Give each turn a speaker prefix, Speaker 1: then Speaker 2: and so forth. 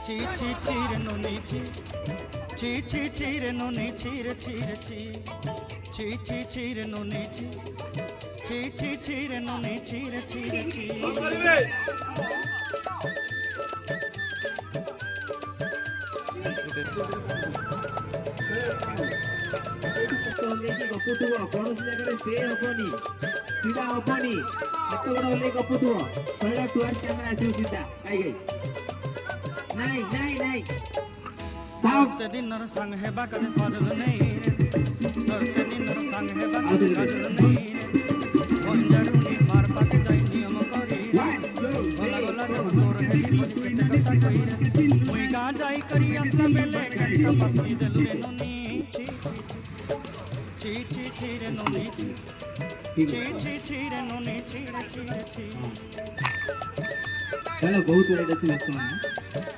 Speaker 1: ची ची ची रे नोनी ची ची ची ची रे नोनी ची रे ची रे ची ची ची ची रे नोनी ची ची ची ची रे नोनी ची रे ची रे ची
Speaker 2: ଗପୁଥିବ କୌଣସି ଜାଗାରେ ସେ ହବନି ସିଧା ହବନି ହାତ ଗୋଡ଼ ହଲେଇ ଗପୁଥିବ ଶହେଟା ଟୁଆର୍ସ କ୍ୟାମେରା ଆସିବ ସିଧା ଗାଇ ନାଇଁ ନାଇଁ ନାଇଁ
Speaker 1: सरते दिन संग है कदे बदल नहीं रे सरते दिन संग है कदे बदल नहीं रे बंजरुनी मार पाके जाई नियम करी गोला गोला जब तोर है बोली केते कथा कई रे मुई गा जाई करी असला बेले कंटा पसरी देलु रे नोनी ची ची ची रे नोनी ची ची ची ची रे नोनी ची रे ची रे ची
Speaker 2: चलो बहुत बड़ा